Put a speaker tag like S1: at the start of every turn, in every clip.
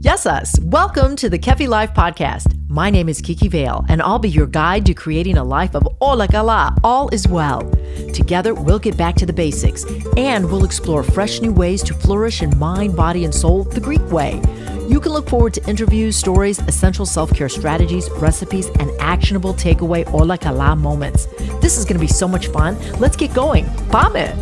S1: Yes, us. Welcome to the Kefi Life Podcast. My name is Kiki Vale, and I'll be your guide to creating a life of Ola Kala, all is well. Together, we'll get back to the basics, and we'll explore fresh new ways to flourish in mind, body, and soul the Greek way. You can look forward to interviews, stories, essential self-care strategies, recipes, and actionable takeaway Ola Kala moments. This is going to be so much fun. Let's get going. Vamos!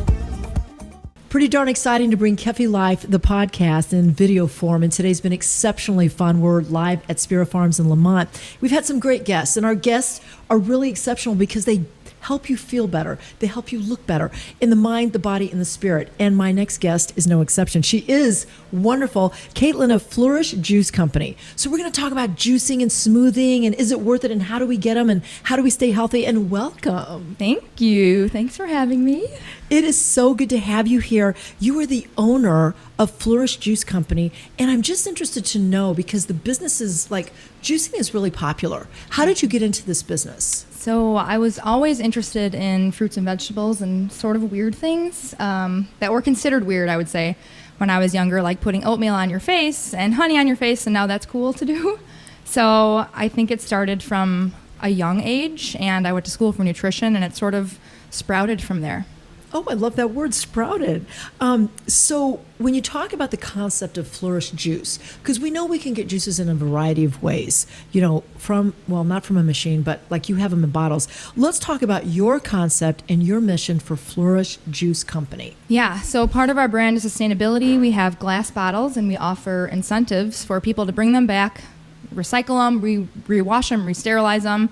S1: Pretty darn exciting to bring Kefi Life, the podcast, in video form, and today's been exceptionally fun. We're live at Spira Farms in Lamont. We've had some great guests, and our guests are really exceptional because they help you feel better. They help you look better in the mind, the body, and the spirit. And my next guest is no exception. She is wonderful. Kaitlin of Flourish Juice Company. So we're going to talk about juicing and smoothing and is it worth it and how do we get them and how do we stay healthy, and welcome.
S2: Thank you. Thanks for having me.
S1: It is so good to have you here. You are the owner of Flourish Juice Company, and I'm just interested to know because the business is like juicing is really popular. How did you get into this business?
S2: So I was always interested in fruits and vegetables and sort of weird things that were considered weird, I would say, when I was younger, like putting oatmeal on your face and honey on your face, and now that's cool to do. So I think it started from a young age, and I went to school for nutrition, and it sort of sprouted from there.
S1: Oh, I love that word, sprouted. So when you talk about the concept of Flourish Juice, because we know we can get juices in a variety of ways, you know, not from a machine, but like you have them in bottles. Let's talk about your concept and your mission for Flourish Juice Company.
S2: Yeah, so part of our brand is sustainability. We have glass bottles, and we offer incentives for people to bring them back, recycle them, rewash them, re-sterilize them,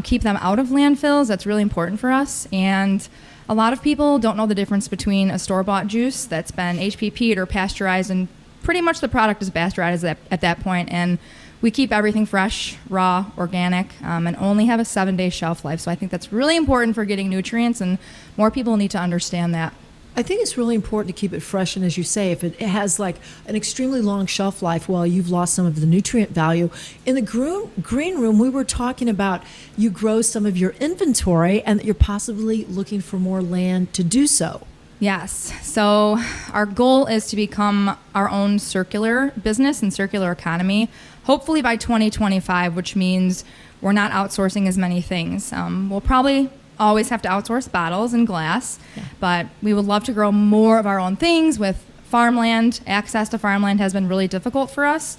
S2: keep them out of landfills. That's really important for us. And a lot of people don't know the difference between a store-bought juice that's been HPP'd or pasteurized, and pretty much the product is pasteurized at that point. And we keep everything fresh, raw, organic, and only have a 7-day shelf life. So I think that's really important for getting nutrients, and more people need to understand that.
S1: I think it's really important to keep it fresh, and as you say, if it has like an extremely long shelf life, well, you've lost some of the nutrient value. In the green room, we were talking about you grow some of your inventory and that you're possibly looking for more land to do so.
S2: Yes. So our goal is to become our own circular business and circular economy, hopefully by 2025, which means we're not outsourcing as many things. We'll probably always have to outsource bottles and glass, but we would love to grow more of our own things with farmland. Access to farmland has been really difficult for us,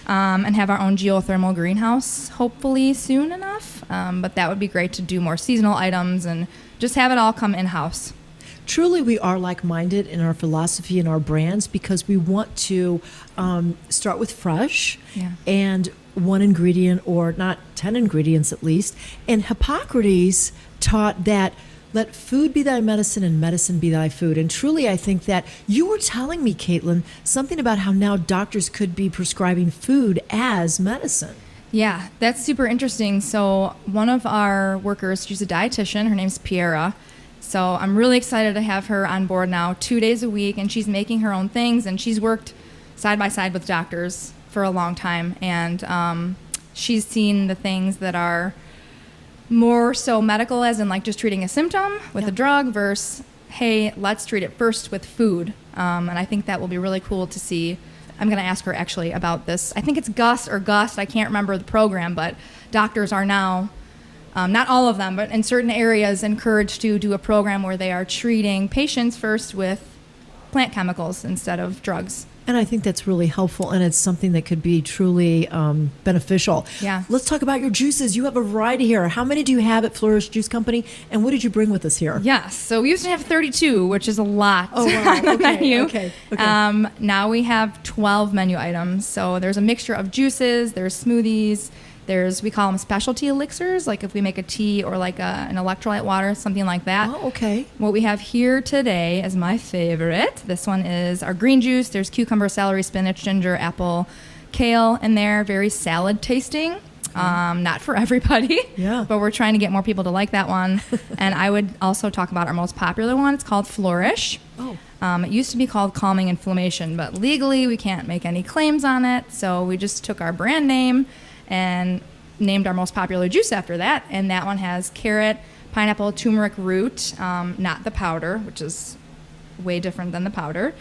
S2: and have our own geothermal greenhouse hopefully soon enough, but that would be great to do more seasonal items and just have it all come in-house.
S1: Truly, we are like-minded in our philosophy and our brands because we want to start with fresh and one ingredient, or not 10 ingredients at least. And Hippocrates taught that let food be thy medicine and medicine be thy food. And truly, I think that you were telling me, Kaitlin, something about how now doctors could be prescribing food as medicine.
S2: Yeah, that's super interesting. So one of our workers, she's a dietitian, her name's Piera. So I'm really excited to have her on board now 2 days a week, and she's making her own things, and she's worked side by side with doctors for a long time, and she's seen the things that are more so medical, as in like just treating a symptom with a drug versus, hey, let's treat it first with food. And I think that will be really cool to see. I'm going to ask her actually about this. I think it's GUST, I can't remember the program, but doctors are now, not all of them, but in certain areas, encouraged to do a program where they are treating patients first with plant chemicals instead of drugs.
S1: And I think that's really helpful, and it's something that could be truly beneficial.
S2: Yeah.
S1: Let's talk about your juices. You have a variety here. How many do you have at Flourish Juice Company, and what did you bring with us here?
S2: Yes. So we used to have 32, which is a lot.
S1: Oh, wow.
S2: On the menu.
S1: Okay.
S2: Now we have 12 menu items. So there's a mixture of juices, there's smoothies, we call them specialty elixirs, like if we make a tea or like an electrolyte water, something like that.
S1: Oh, okay.
S2: What we have here today is my favorite. This one is our green juice. There's cucumber, celery, spinach, ginger, apple, kale in there. Very salad tasting. Not for everybody, but we're trying to get more people to like that one. And I would also talk about our most popular one. It's called Flourish.
S1: Oh.
S2: It used to be called Calming Inflammation, but legally we can't make any claims on it. So we just took our brand name and named our most popular juice after that. And that one has carrot, pineapple, turmeric root, not the powder, which is way different than the powder,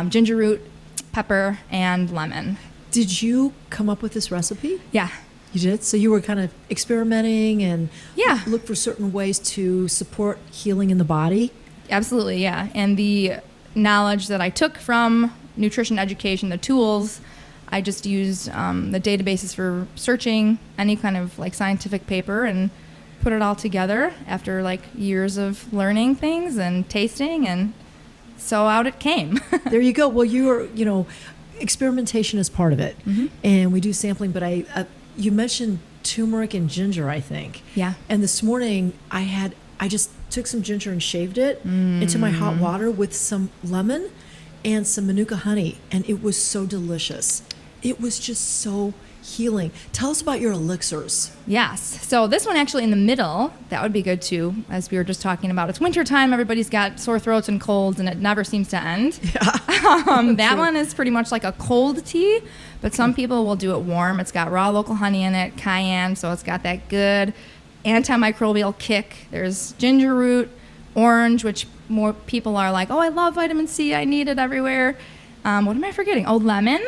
S2: ginger root, pepper, and lemon.
S1: Did you come up with this recipe?
S2: Yeah.
S1: You did? So you were kind of experimenting and look for certain ways to support healing in the body?
S2: Absolutely, yeah. And the knowledge that I took from nutrition education, the tools, I just used the databases for searching any kind of like scientific paper and put it all together after like years of learning things and tasting, and so out it came.
S1: There you go. Well, experimentation is part of it, and we do sampling, but you mentioned turmeric and ginger, I think.
S2: Yeah.
S1: And this morning I just took some ginger and shaved it into my hot water with some lemon and some manuka honey, and it was so delicious. It was just so healing. Tell us about your elixirs.
S2: Yes. So this one actually in the middle, that would be good too, as we were just talking about. It's wintertime, everybody's got sore throats and colds, and it never seems to end. Yeah. That one is pretty much like a cold tea, but some people will do it warm. It's got raw local honey in it, cayenne, so it's got that good antimicrobial kick. There's ginger root, orange, which more people are like, oh, I love vitamin C, I need it everywhere. What am I forgetting? Oh, lemon.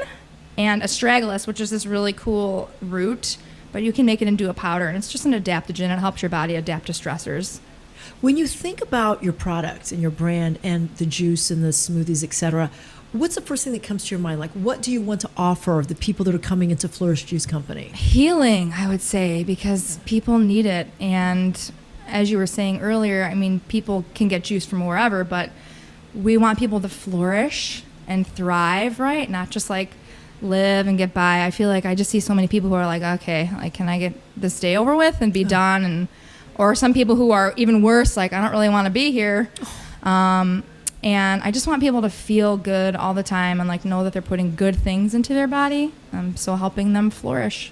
S2: And astragalus, which is this really cool root, but you can make it into a powder, and it's just an adaptogen. It helps your body adapt to stressors.
S1: When you think about your product and your brand and the juice and the smoothies, etc., what's the first thing that comes to your mind? Like, what do you want to offer the people that are coming into Flourish Juice Company?
S2: Healing, I would say, because people need it. And as you were saying earlier, I mean, people can get juice from wherever, but we want people to flourish and thrive, right? Not just like live and get by. I feel like I just see so many people who are like, okay, like, can I get this day over with and be done? And or some people who are even worse, like, I don't really want to be here. And I just want people to feel good all the time and like know that they're putting good things into their body. So helping them flourish.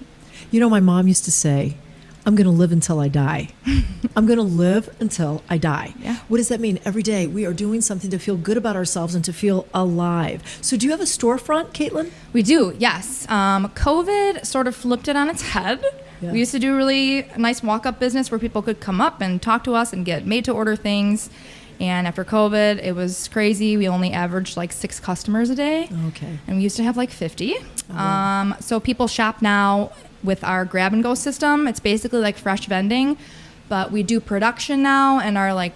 S1: You know, my mom used to say, I'm going to live until I die. I'm going to live until I die.
S2: Yeah.
S1: What does that mean? Every day we are doing something to feel good about ourselves and to feel alive. So do you have a storefront, Kaitlin?
S2: We do, yes. COVID sort of flipped it on its head. Yeah. We used to do a really nice walk-up business where people could come up and talk to us and get made-to-order things. And after COVID, it was crazy. We only averaged like 6 customers a day.
S1: Okay.
S2: And we used to have like 50. So people shop now with our grab-and-go system. It's basically like fresh vending, but we do production now in our like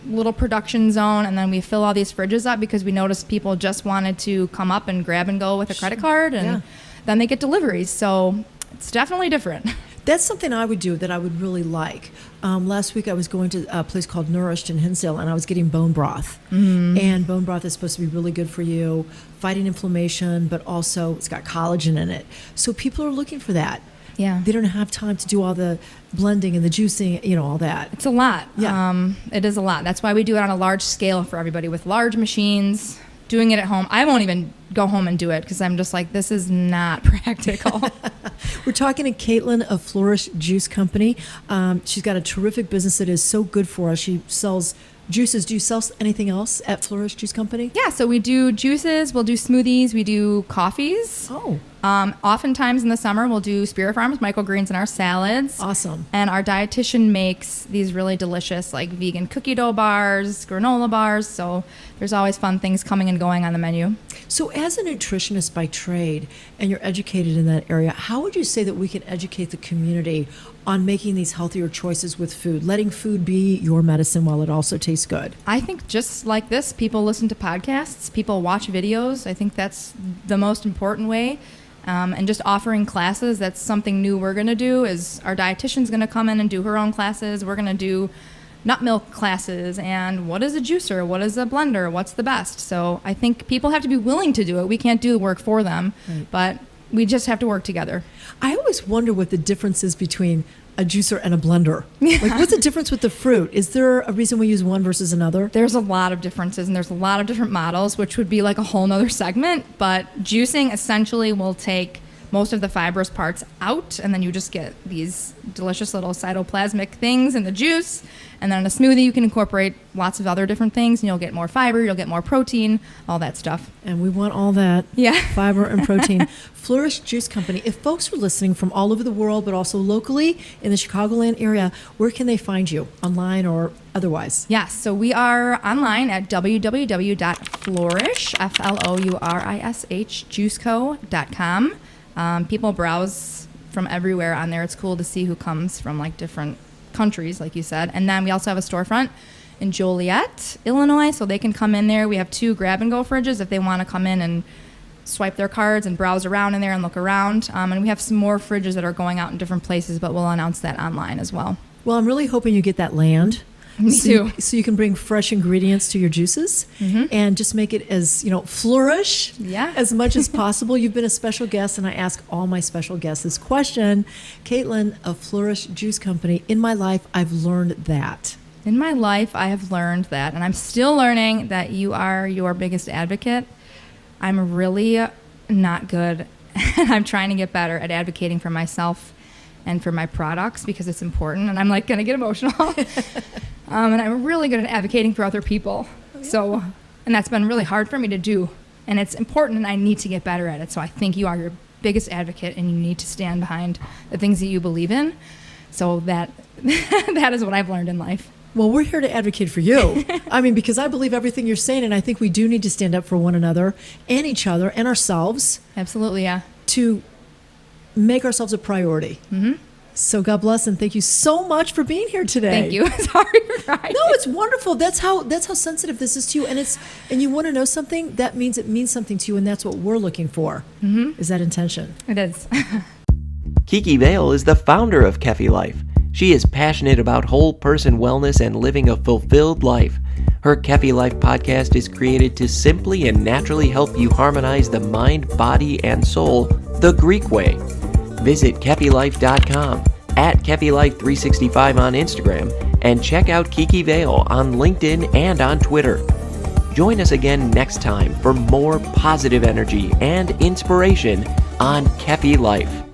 S2: little production zone, and then we fill all these fridges up because we noticed people just wanted to come up and grab and go with a credit card, and then they get deliveries. So it's definitely different.
S1: That's something I would do that I would really like. Last week I was going to a place called Nourished in Hinsdale, and I was getting bone broth. And bone broth is supposed to be really good for you, fighting inflammation, but also it's got collagen in it. So people are looking for that.
S2: Yeah.
S1: They don't have time to do all the blending and the juicing, all that.
S2: It's a lot.
S1: Yeah.
S2: It is a lot. That's why we do it on a large scale for everybody with large machines, doing it at home. I won't even go home and do it because I'm just like, this is not practical.
S1: We're talking to Kaitlin of Flourish Juice Company. She's got a terrific business that is so good for us. She sells juices. Do you sell anything else at Flourish Juice Company?
S2: Yeah, so we do juices, we'll do smoothies, we do coffees.
S1: Oh.
S2: Oftentimes in the summer, we'll do Spirit Farms microgreens in our salads.
S1: Awesome.
S2: And our dietitian makes these really delicious, like vegan cookie dough bars, granola bars. So there's always fun things coming and going on the menu.
S1: So as a nutritionist by trade, and you're educated in that area, how would you say that we can educate the community on making these healthier choices with food, letting food be your medicine while it also tastes good?
S2: I think just like this, people listen to podcasts, people watch videos. I think that's the most important way. And just offering classes, that's something new we're going to do, is our dietitian's going to come in and do her own classes. We're going to do nut milk classes, and what is a juicer, what is a blender, what's the best. So I think people have to be willing to do it. We can't do the work for them, but we just have to work together.
S1: I always wonder what the difference is between a juicer and a blender. Like, what's the difference with the fruit? Is there a reason we use one versus another?
S2: There's a lot of differences, and there's a lot of different models, which would be like a whole nother segment. But juicing essentially will take most of the fibrous parts out, and then you just get these delicious little cytoplasmic things in the juice. And then in a smoothie, you can incorporate lots of other different things, and you'll get more fiber, you'll get more protein, all that stuff.
S1: And we want all that.
S2: Yeah.
S1: Fiber and protein. Flourish Juice Company. If folks are listening from all over the world, but also locally in the Chicagoland area, where can they find you, online or otherwise?
S2: Yes, so we are online at www.flourish, Flourish, juiceco.com. People browse from everywhere on there. It's cool to see who comes from like different countries, like you said. And then we also have a storefront in Joliet, Illinois, so they can come in there. We have 2 grab-and-go fridges if they want to come in and swipe their cards and browse around in there and look around. And we have some more fridges that are going out in different places, but we'll announce that online as well.
S1: Well, I'm really hoping you get that land.
S2: Me too.
S1: So you can bring fresh ingredients to your juices and just make it as, flourish as much as possible. You've been a special guest, and I ask all my special guests this question. Kaitlin of Flourish Juice Company, in my life, I've learned that.
S2: In my life, I have learned that, and I'm still learning that you are your biggest advocate. I'm really not good, and I'm trying to get better at advocating for myself and for my products because it's important, and I'm like going to get emotional. And I'm really good at advocating for other people. So, and that's been really hard for me to do, and it's important, and I need to get better at it. So I think you are your biggest advocate, and you need to stand behind the things that you believe in. So that is what I've learned in life.
S1: Well, we're here to advocate for you. Because I believe everything you're saying, and I think we do need to stand up for one another and each other and ourselves.
S2: Absolutely, yeah.
S1: To make ourselves a priority. So God bless, and thank you so much for being here today.
S2: Thank you. Sorry for crying.
S1: No, it's wonderful. That's how sensitive this is to you, and you want to know something. That means it means something to you, and that's what we're looking for. Is that intention?
S2: It is.
S3: Kiki Vale is the founder of Kefi Life. She is passionate about whole person wellness and living a fulfilled life. Her Kefi Life podcast is created to simply and naturally help you harmonize the mind, body, and soul the Greek way. Visit KefiLife.com, at KefiLife365 on Instagram, and check out Kiki Vale on LinkedIn and on Twitter. Join us again next time for more positive energy and inspiration on Kefi Life.